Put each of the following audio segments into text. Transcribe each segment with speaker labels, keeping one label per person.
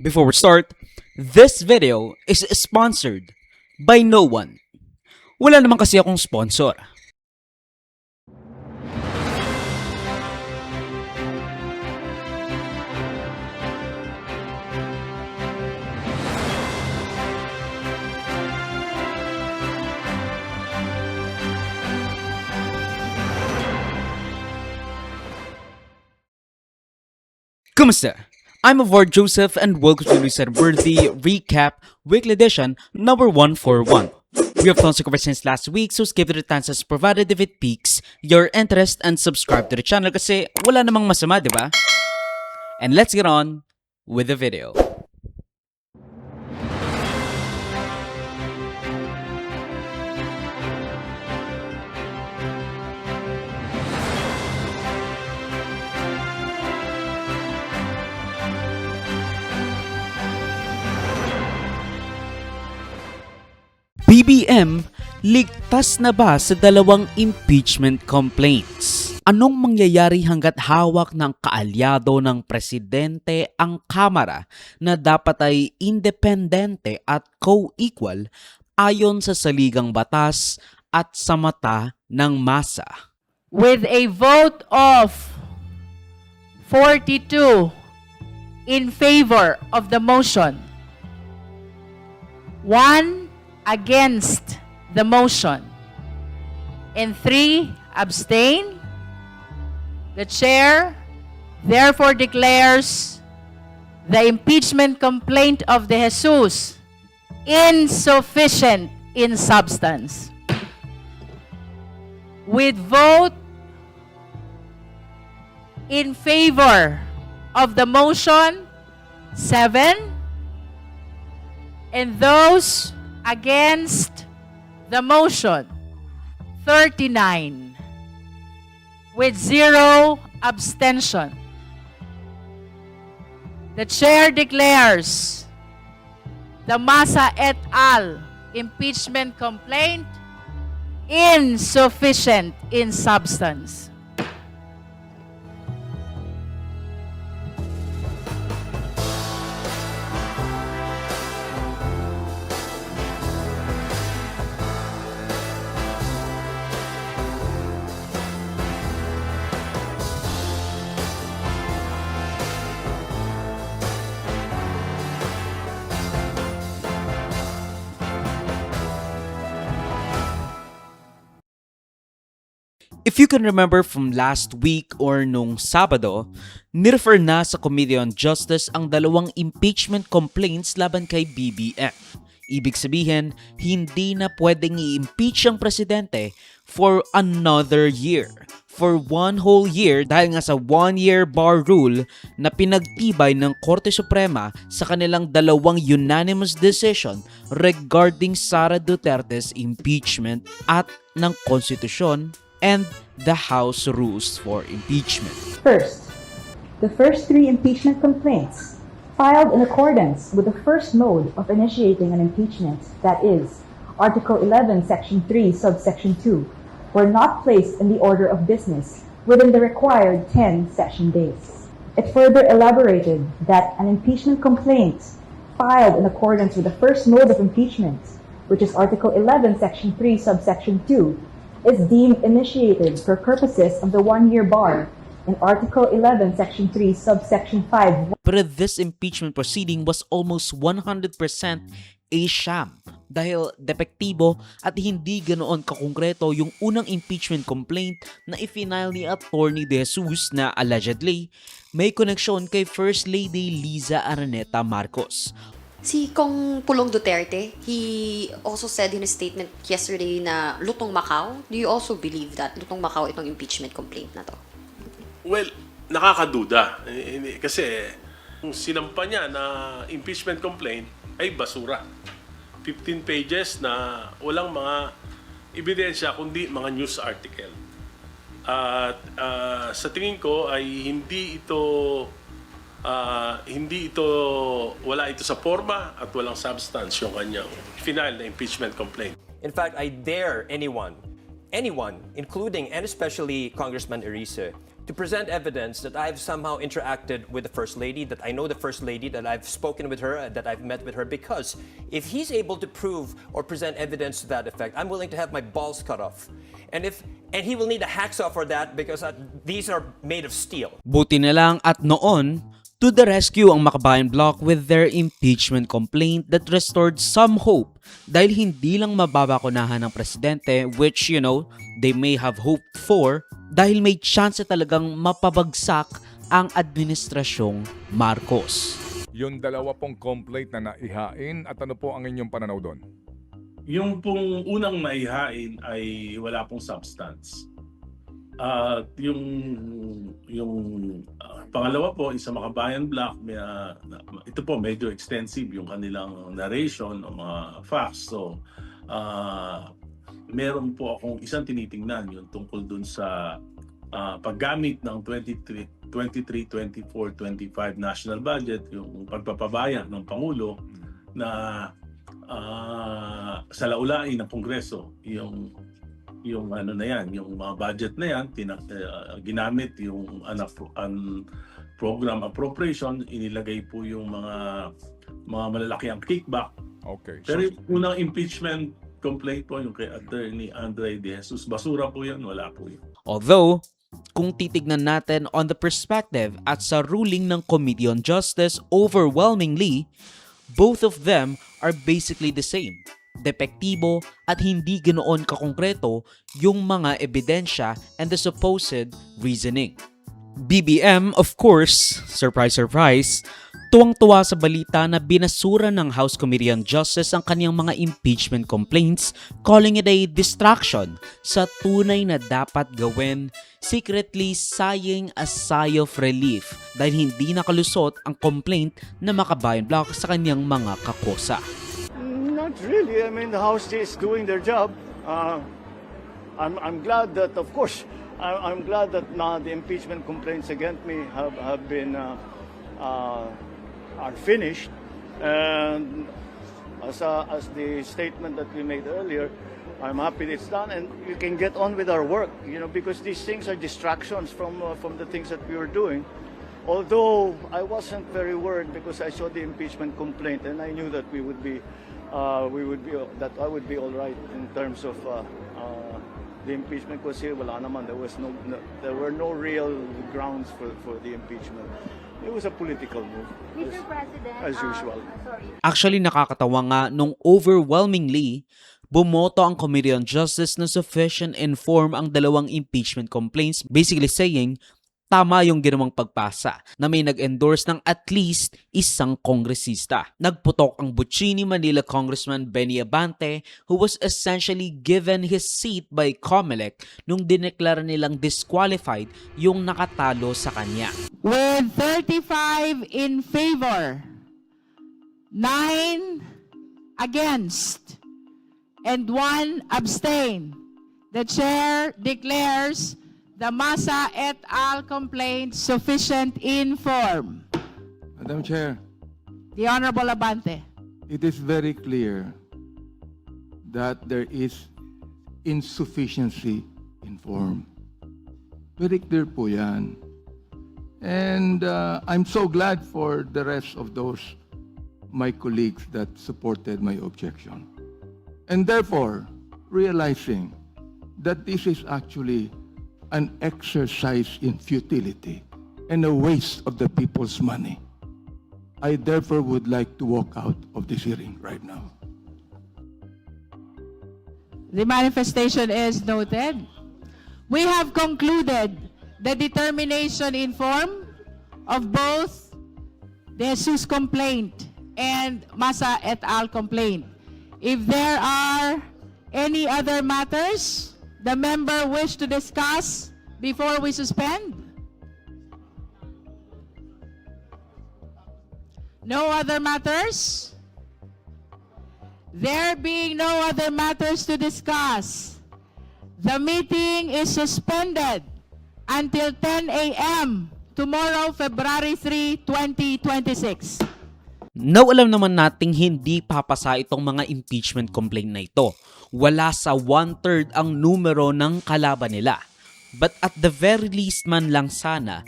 Speaker 1: Before we start, this video is sponsored by no one. Wala naman kasi akong sponsor. Kumusta? I'm Avard Joseph and welcome to Luis Worthy Recap Weekly Edition number 141. We have tons to cover since last week, so skip the chances provided if it piques your interest and subscribe to the channel kasi wala namang masama, di ba? And let's get on with the video. BBM, ligtas na ba sa dalawang impeachment complaints? Anong mangyayari hanggat hawak ng kaalyado ng presidente ang Kamara na dapat ay independente at co-equal ayon sa saligang batas at sa mata ng masa?
Speaker 2: With a vote of 42 in favor of the motion, 1 against the motion, and 3 abstain, the chair therefore declares the impeachment complaint of De Jesus insufficient in substance. With vote in favor of the motion, 7, and those against the motion, 39, with 0 abstention. The chair declares the Masa et al. Impeachment complaint insufficient in substance.
Speaker 1: If you can remember from last week or nung Sabado, nirefer na sa Committee on Justice ang dalawang impeachment complaints laban kay BBM. Ibig sabihin, hindi na pwedeng i-impeach ang presidente for another year. For 1 whole year dahil nga sa 1-year bar rule na pinagtibay ng Korte Suprema sa kanilang dalawang unanimous decision regarding Sara Duterte's impeachment at ng konstitusyon and the House rules for impeachment.
Speaker 3: First, the first 3 impeachment complaints filed in accordance with the first mode of initiating an impeachment, that is, Article 11, Section 3, Subsection 2, were not placed in the order of business within the required 10 session days. It further elaborated that an impeachment complaint filed in accordance with the first mode of impeachment, which is Article 11, Section 3, Subsection 2, is deemed initiated for purposes of the 1-year bar in Article 11, Section 3, Subsection 5.
Speaker 1: Pero this impeachment proceeding was almost 100% a sham dahil depektibo at hindi ganoon kakongreto yung unang impeachment complaint na i-file ni Attorney De Jesus na allegedly may koneksyon kay First Lady Liza Araneta Marcos.
Speaker 4: Si Kong Pulong Duterte, he also said in a statement yesterday na lutong Macau. Do you also believe that lutong Macau itong impeachment complaint na to?
Speaker 5: Well, nakakaduda. Kasi kung sinampa niya na impeachment complaint ay basura. 15 pages na walang mga ebidensya kundi mga news article. At sa tingin ko ay wala ito sa forma at walang substance yung kanyang final na impeachment complaint.
Speaker 6: In fact, I dare anyone, including and especially Congressman Erice, to present evidence that I've somehow interacted with the First Lady, that I know the First Lady, that I've spoken with her, that I've met with her, because if he's able to prove or present evidence to that effect, I'm willing to have my balls cut off. And he will need a hacksaw for that because these are made of steel.
Speaker 1: Buti na lang at noon, to the rescue ang Makabayan Bloc with their impeachment complaint that restored some hope dahil hindi lang mababakunahan ng presidente, which, they may have hoped for, dahil may chance talagang mapabagsak ang administrasyong Marcos.
Speaker 7: Yung dalawa pong complaint na naihain at ano po ang inyong pananaw doon?
Speaker 5: Yung pong unang maihain ay wala pong substance. At yung pangalawa po, isa Makabayan Bloc, ito po medyo extensive yung kanilang narration o mga facts. So, meron po akong isang tinitingnan yung tungkol dun sa paggamit ng 23, 24, 25 national budget, yung pagpapabaya ng Pangulo na sa laulain ng Kongreso, yung ano na yan, yung mga budget na yan, ginamit yung program appropriation, inilagay po yung mga malalaki ang kickback.
Speaker 7: Okay.
Speaker 5: Pero yung unang impeachment complaint po, yung kay Attorney Andre De Jesus, basura po yan, wala po yun.
Speaker 1: Although, kung titignan natin on the perspective at sa ruling ng Committee on Justice, overwhelmingly, both of them are basically the same. Depektibo at hindi ganoon kakongkreto yung mga ebidensya and the supposed reasoning. BBM, of course, surprise surprise, tuwang-tuwa sa balita na binasura ng House Committee on Justice ang kaniyang mga impeachment complaints, calling it a distraction sa tunay na dapat gawin, secretly sighing a sigh of relief dahil hindi nakalusot ang complaint na Makabayan Bloc sa kaniyang mga kakosa.
Speaker 8: Not really. I mean, the House is doing their job. I'm glad that, of course, I'm glad that now the impeachment complaints against me have been are finished. And as the statement that we made earlier, I'm happy it's done, and we can get on with our work. Because these things are distractions from the things that we were doing. Although I wasn't very worried because I saw the impeachment complaint and I knew that I would be all right in terms of the impeachment, kasi wala naman, there were no real grounds for the impeachment. It was a political move.
Speaker 9: Mr. President,
Speaker 8: as usual.
Speaker 9: Sorry.
Speaker 1: Actually, nakakatawa nga nung overwhelmingly, bumoto ang Committee on Justice na sufficient inform ang dalawang impeachment complaints, basically saying, tama yung ginawang pagpasa na may nag-endorse ng at least isang kongresista. Nagputok ang Buccini, Manila Congressman Benny Abante, who was essentially given his seat by COMELEC nung dineklara nilang disqualified yung nakatalo sa kanya.
Speaker 2: With 35 in favor, 9 against, and 1 abstain, the chair declares the Masa et al. Complaint sufficient in form.
Speaker 10: Madam Chair,
Speaker 2: The Honorable Abante.
Speaker 10: it is very clear that there is insufficiency in form. Very clear po yan. And I'm so glad for the rest of those, my colleagues, that supported my objection. And therefore, realizing that this is actually an exercise in futility and a waste of the people's money, I therefore would like to walk out of this hearing right now.
Speaker 2: The manifestation is noted. We have concluded the determination in form of both the Jesus complaint and Masa et al. Complaint. If there are any other matters the member wish to discuss before we suspend? No other matters? There being no other matters to discuss, the meeting is suspended until 10 a.m. tomorrow, February 3, 2026.
Speaker 1: Now, alam naman nating hindi papasa itong mga impeachment complaint na ito. Wala sa 1/3 ang numero ng kalaban nila. But at the very least man lang sana,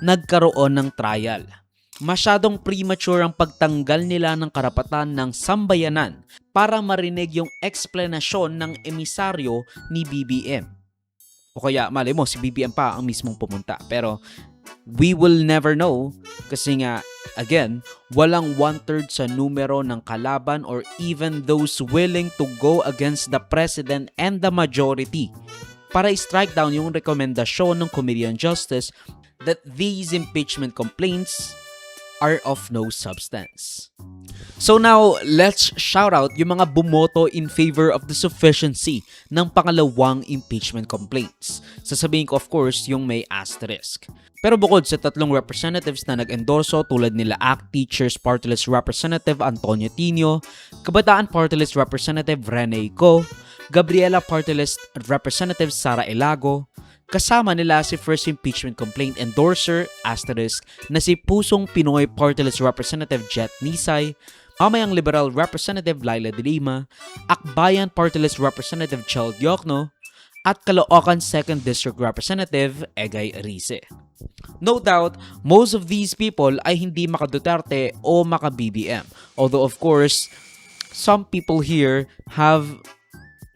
Speaker 1: nagkaroon ng trial. Masyadong premature ang pagtanggal nila ng karapatan ng sambayanan para marinig yung eksplanasyon ng emisaryo ni BBM. O kaya, malay mo, si BBM pa ang mismong pumunta. Pero, we will never know kasi nga, again, walang 1/3 sa numero ng kalaban or even those willing to go against the president and the majority para i-strike down yung rekomendasyon ng Committee on Justice that these impeachment complaints are of no substance. So now, let's shout out yung mga bumoto in favor of the sufficiency ng pangalawang impeachment complaints. Sasabihin ko of course yung may asterisk. Pero bukod sa tatlong representatives na nag-endorso tulad nila ACT Teachers Party List Representative Antonio Tino, Kabataan Party List Representative Rene Co, Gabriela Party List Representative Sara Elago, kasama nila si first impeachment complaint endorser asterisk na si Pusong Pinoy Party List Representative Jet Nisay, Mamayang Liberal Representative Laila de Lima, Akbayan Party List Representative Chel Diokno, at Caloocan 2nd District Representative Egay Rize. No doubt, most of these people ay hindi maka-Duterte o maka-BBM. Although of course, some people here have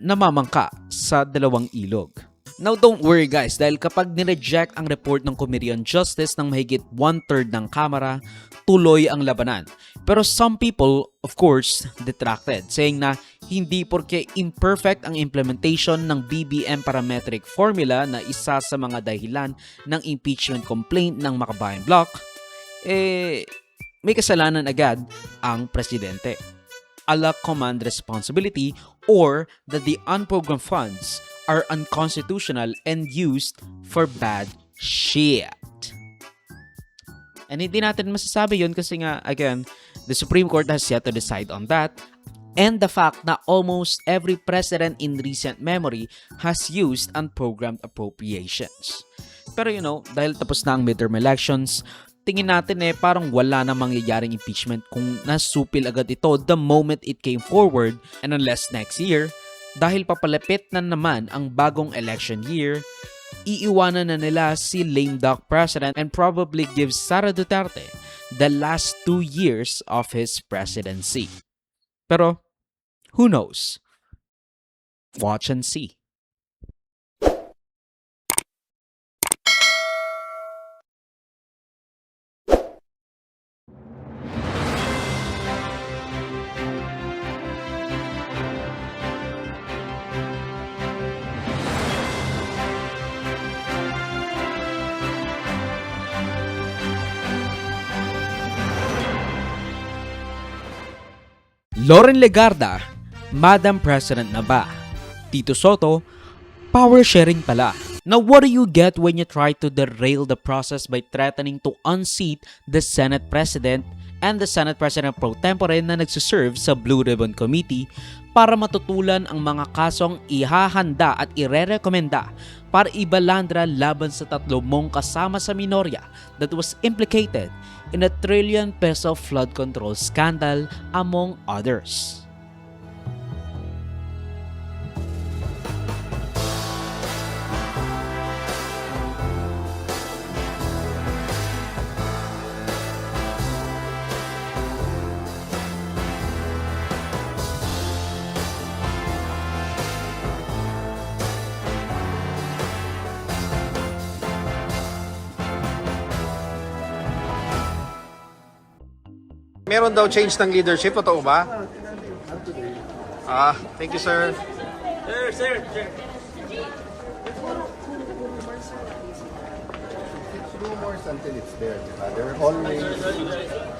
Speaker 1: namamangka sa dalawang ilog. Now don't worry guys, dahil kapag nireject ang report ng Committee on Justice ng mahigit 1/3 ng Kamara, tuloy ang labanan. Pero some people, of course, detracted, saying na hindi porke imperfect ang implementation ng BBM parametric formula na isa sa mga dahilan ng impeachment complaint ng Makabayan Bloc, may kasalanan agad ang presidente. Ala command responsibility or that the unprogrammed funds are unconstitutional and used for bad shit. And hindi natin masasabi yun kasi nga, again, the Supreme Court has yet to decide on that. And the fact na almost every president in recent memory has used unprogrammed appropriations. Pero dahil tapos na ang midterm elections, tingin natin parang wala na mangyayaring impeachment kung nasupil agad ito the moment it came forward, and unless next year, dahil papalapit na naman ang bagong election year, iiwanan na nila si lame duck president and probably give Sara Duterte the last 2 years of his presidency. Pero, who knows? Watch and see. Loren Legarda, Madam President na ba? Tito Soto, power sharing pala. Now what do you get when you try to derail the process by threatening to unseat the Senate President and the Senate President pro tempore na nagsiserve sa Blue Ribbon Committee para matutulan ang mga kasong ihahanda at irerekomenda para ibalandra laban sa 3 mong kasama sa minorya that was implicated in a trillion-peso flood control scandal, among others.
Speaker 9: Meron daw change ng leadership, totoo ba? Thank you, sir. Sir.
Speaker 11: Rumors until it's there.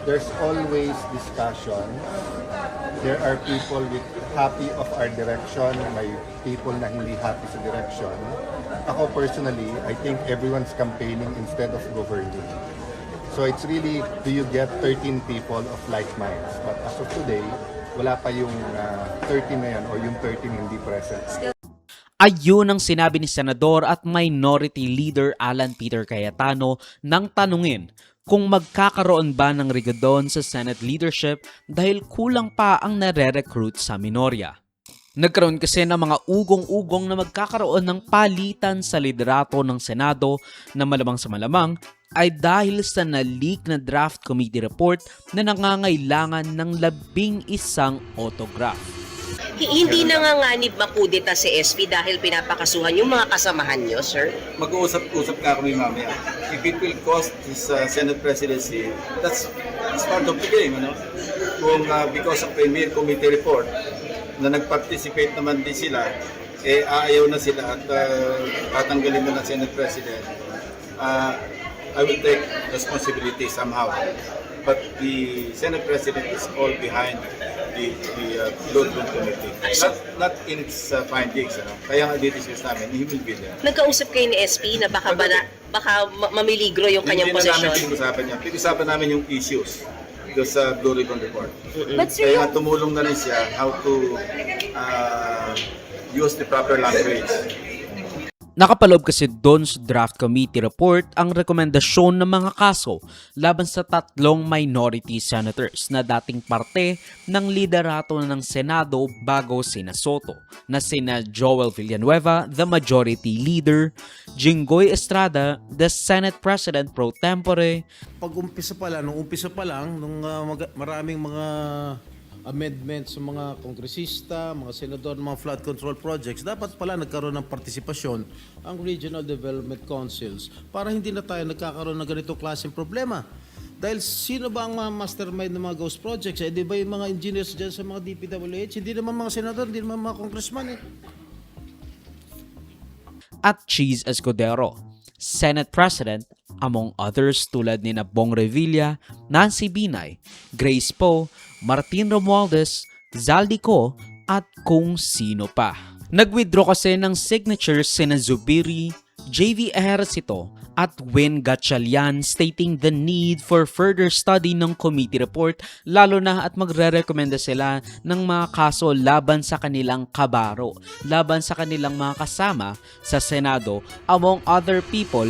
Speaker 11: There's always discussion. There are people happy of our direction, may people na hindi happy sa direction. Ako personally, I think everyone's campaigning instead of governing. So it's really, do you get 13 people of like minds? But as of today, wala pa yung 13 na yan or yung 13 hindi present.
Speaker 1: Ayun ang sinabi ni Senador at Minority Leader Alan Peter Cayetano nang tanungin kung magkakaroon ba ng rigadon sa Senate leadership dahil kulang pa ang nare-recruit sa minorya. Nagkaroon kasi ng mga ugong-ugong na magkakaroon ng palitan sa liderato ng Senado na malamang sa malamang ay dahil sa na-leak na draft committee report na nangangailangan ng 11 autograph.
Speaker 12: Hindi nanganganib makudeta si SP dahil pinapakasuhan yung mga kasamahan nyo, sir?
Speaker 13: Mag-uusap-usap ka kami mamaya. If it will cost his Senate presidency, that's part of the game, ano? Kung because of the mere committee report na nag-participate naman din sila, aayaw na sila at tatanggalin na ng Senate President, I will take responsibility somehow. But the Senate President is all behind the Load Room Committee. Not in its findings. Kaya nga decisions namin, he will be there.
Speaker 12: Nagkausap kayo ni SP na baka mamiligro yung kanyang posisyon?
Speaker 13: Hindi na namin pinag-usapan yan. Pinag-usapan namin yung issues do sa Blue Ribbon Report.
Speaker 3: But sir,
Speaker 13: Kaya nga tumulong na rin siya how to use the proper language.
Speaker 1: Nakapaloob kasi doon sa draft committee report ang rekomendasyon ng mga kaso laban sa 3 minority senators na dating parte ng liderato ng Senado bago sina Soto, na sina Joel Villanueva, the majority leader, Jinggoy Estrada, the Senate President pro tempore.
Speaker 14: Nung umpisa pa lang, nung maraming mga amendments sa mga kongresista, mga senador, mga flood control projects, dapat pala nagkaroon ng partisipasyon ang regional development councils para hindi na tayo nagkakaroon ng ganitong klaseng problema. Dahil sino ba ang mga mastermind ng mga ghost projects? Di ba yung mga engineers dyan sa mga DPWH? Hindi naman mga senador, hindi naman mga congressman
Speaker 1: At Cheese Escudero, Senate President, among others tulad ni Bong Revilla, Nancy Binay, Grace Poe, Martin Romualdez, Zaldico at kung sino pa. Nag-withdraw kasi ng signatures sina Zubiri, JV Ejercito at Win Gatchalian stating the need for further study ng committee report, lalo na at magre-rekomenda sila ng mga kaso laban sa kanilang kabaro, laban sa kanilang mga kasama sa Senado, among other people.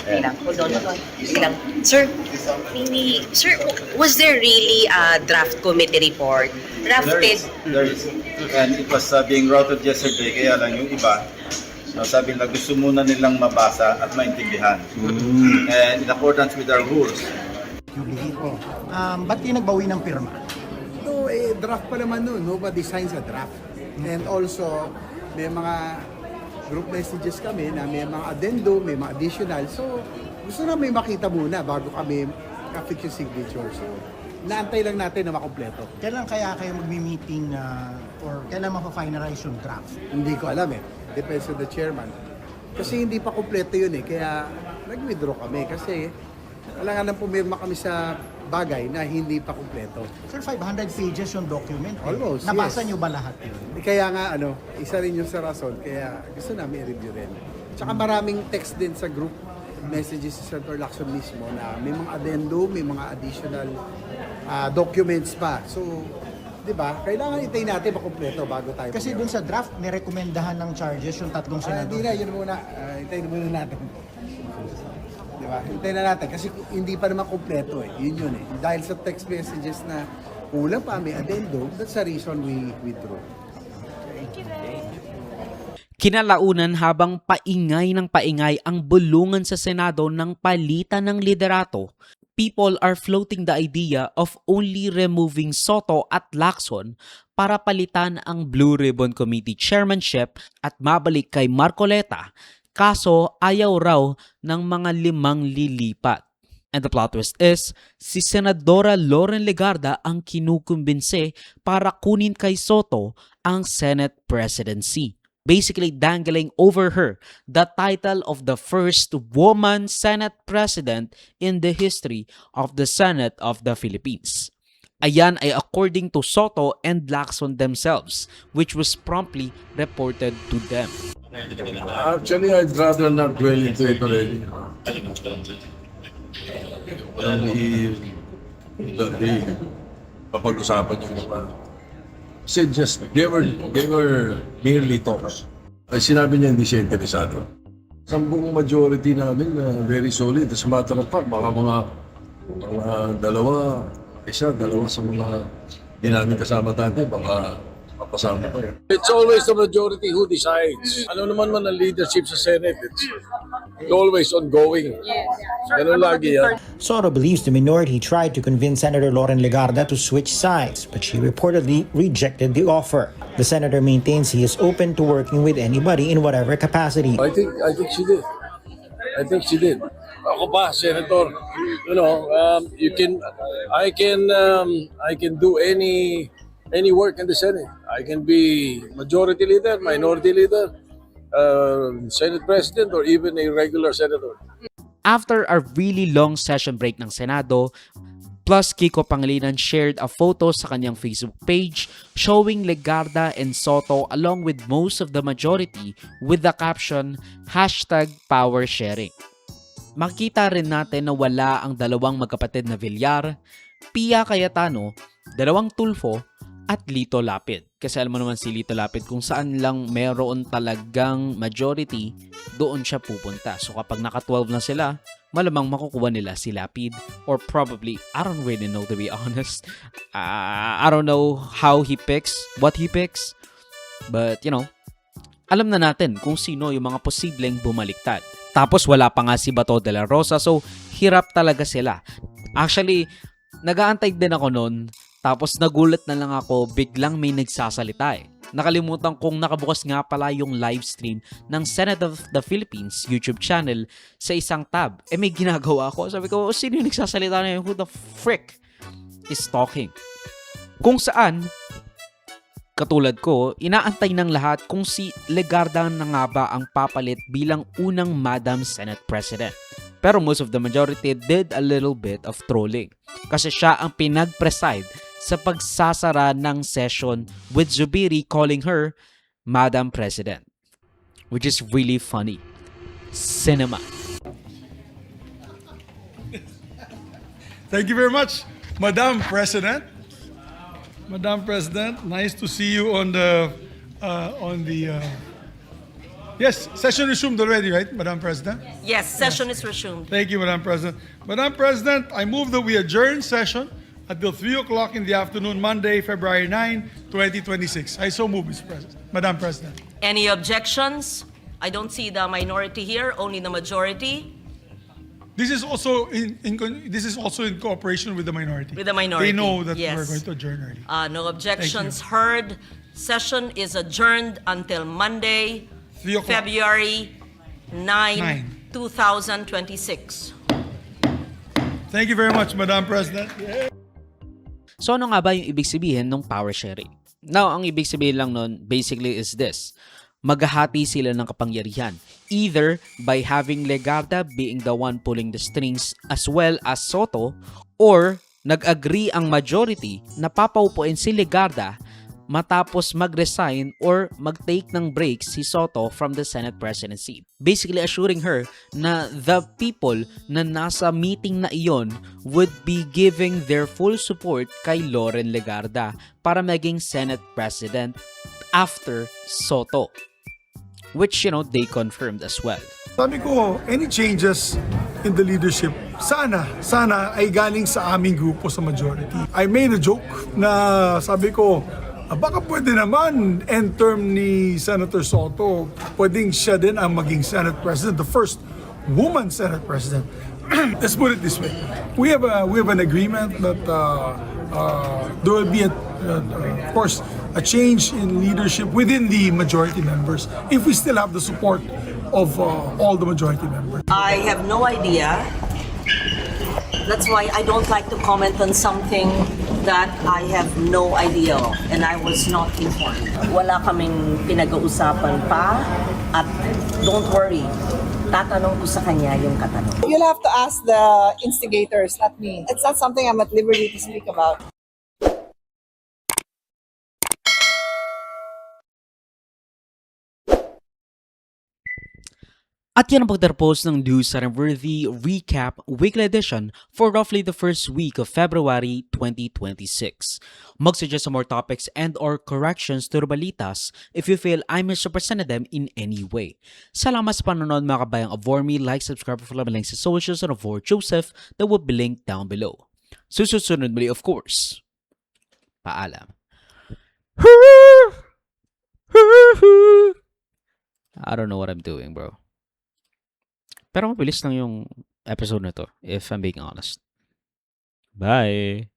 Speaker 12: Hold on. Sir, was there really a draft committee report drafted?
Speaker 13: There is. And it was being routed yesterday, kaya lang yung iba, sabi nila gusto muna nilang mabasa at maintindihan. And in accordance with our rules.
Speaker 14: Ba't di nagbawi ng pirma?
Speaker 15: No, draft pa naman nun. Nobody signs a draft. And also, may mga group messages kami na may mga addendum, may mga additional. So, gusto na may makita muna bago kami ka-fix yung signature. So, naantay lang natin na makompleto.
Speaker 14: Kailan kaya kayo magmi-meeting or kailan mapa-finalize yung draft?
Speaker 15: Hindi ko alam Depends on the chairman. Kasi hindi pa kompleto yun kaya nag-withdraw kami. Kasi kailangan pumirma kami sa bagay na hindi pa kompleto.
Speaker 14: Sir, 500 pages yung document.
Speaker 15: Almost,
Speaker 14: Nabasa
Speaker 15: yes.
Speaker 14: nyo ba lahat yun?
Speaker 15: Kaya nga, isa rin yung sa rason. Kaya gusto namin i-review rin. Tsaka maraming text din sa group messages sa Senator Lacson mismo na may mga addendum, may mga additional documents pa. So, di ba, kailangan itayin natin makumpleto bago tayo.
Speaker 14: Kasi dun sa draft, may rekomendahan ng charges yung 3 senador.
Speaker 15: Hindi na, yun muna. Hintayin muna natin. Di ba? Hintayin na natin. Kasi hindi pa naman kumpleto Yun Dahil sa text messages na kulang pa, may addendum, that's the reason we withdrew.
Speaker 1: Kinalaunan habang paingay ng paingay ang bulungan sa Senado ng palitan ng liderato, people are floating the idea of only removing Soto at Lacson para palitan ang Blue Ribbon Committee chairmanship at mabalik kay Marcoleta, kaso ayaw raw ng mga 5 lilipat. And the plot twist is, si Senadora Loren Legarda ang kinukumbinse para kunin kay Soto ang Senate presidency, basically dangling over her the title of the first woman Senate President in the history of the Senate of the Philippines. Ayan ay according to Soto and Lacson themselves, which was promptly reported to them.
Speaker 7: Actually, I'd rather not dwell into it already. Hindi papag-usapan yung mga. Kasi they were merely talks. Ay sinabi niya hindi siya interesado. Sambung majority namin na very solid. As a matter of fact, baka mga dalawa sa mga hindi namin kasama dati, baka Papasama ko yun. It's always the majority who decides. Ano naman ang leadership sa Senate, it's always ongoing. Ganun lagi yan.
Speaker 16: Soto believes the minority tried to convince Senator Loren Legarda to switch sides, but she reportedly rejected the offer. The senator maintains he is open to working with anybody in whatever capacity.
Speaker 7: I think she did. I think she did. Ako pa, Senator, I can do any work in the Senate. I can be majority leader, minority leader, Senate President, or even a regular senator.
Speaker 1: After a really long session break ng Senado, plus Kiko Pangilinan shared a photo sa kanyang Facebook page showing Legarda and Soto along with most of the majority with the caption #PowerSharing. Makita rin natin na wala ang dalawang magkapatid na Villar, Pia Cayetano, dalawang Tulfo, at Lito Lapid. Kasi alam mo naman si Lito Lapid kung saan lang meron talagang majority, doon siya pupunta. So kapag naka-12 na sila, malamang makukuha nila si Lapid or probably, I don't really know to be honest. I don't know how he picks, what he picks. But alam na natin kung sino yung mga posibleng bumaliktad. Tapos wala pa nga si Bato de la Rosa, so hirap talaga sila. Actually, nag-aantay din ako noon. Tapos nagulat na lang ako, biglang may nagsasalita eh. Nakalimutan kong nakabukas nga pala yung live stream ng Senate of the Philippines YouTube channel sa isang tab. May ginagawa ako. Sabi ko, sino yung nagsasalita na yun? Who the frick is talking? Kung saan, katulad ko, inaantay ng lahat kung si Legarda na nga ba ang papalit bilang unang Madam Senate President. Pero most of the majority did a little bit of trolling. Kasi siya ang pinag-preside sa pagsasara ng session with Zubiri calling her Madam President. Which is really funny. Cinema.
Speaker 17: Thank you very much, Madam President. Madam President, nice to see you on the yes, session resumed already, right, Madam President?
Speaker 12: Yes, session is resumed.
Speaker 17: Thank you, Madam President. Madam President, I move that we adjourn session until 3 o'clock in the afternoon, Monday, February 9, 2026. I so move, Mr. President. Madam President.
Speaker 12: Any objections? I don't see the minority here, only the majority.
Speaker 17: This is also in cooperation with the minority.
Speaker 12: With the minority.
Speaker 17: They know that
Speaker 12: yes.
Speaker 17: we're going to adjourn early.
Speaker 12: No objections heard. Session is adjourned until Monday,
Speaker 17: 3 o'clock.
Speaker 12: February 9, 2026.
Speaker 17: Thank you very much, Madam President.
Speaker 1: So ano nga ba yung ibig sabihin ng power sharing? Now, ang ibig sabihin lang nun basically is this. Maghahati sila ng kapangyarihan. Either by having Legarda being the one pulling the strings as well as Soto, or nag-agree ang majority na papaupuin si Legarda matapos mag-resign or mag-take ng break si Soto from the Senate presidency. Basically assuring her na the people na nasa meeting na iyon would be giving their full support kay Loren Legarda para maging Senate President after Soto. Which, they confirmed as well.
Speaker 17: Sabi ko, any changes in the leadership, sana ay galing sa aming grupo sa majority. I made a joke na sabi ko, baka pwede naman end term ni Senator Soto, pwedeng siya din ang maging Senate President, the first woman Senate President. Let's put it this way. We have an agreement that there will be, of course, a change in leadership within the majority members if we still have the support of all the majority members.
Speaker 12: I have no idea. That's why I don't like to comment on something that I have no idea of and I was not informed. Wala kaming pinag-uusapan pa at don't worry, tatanong ko sa kanya yung katanong.
Speaker 18: You'll have to ask the instigators, not me. It's not something I'm at liberty to speak about.
Speaker 1: At yan ang pagtatapos ng News Worthy Recap Weekly Edition for roughly the first week of February 2026. Mag-suggest sa more topics and or corrections to balitas if you feel I misrepresented them in any way. Salamat sa panonood mga kabayang. Avoid me, like, subscribe for mga links sa socials and avoid Joseph that will be linked down below. Susunod muli of course. Paalam. I don't know what I'm doing, bro. Pero mabilis lang yung episode na to, if I'm being honest. Bye!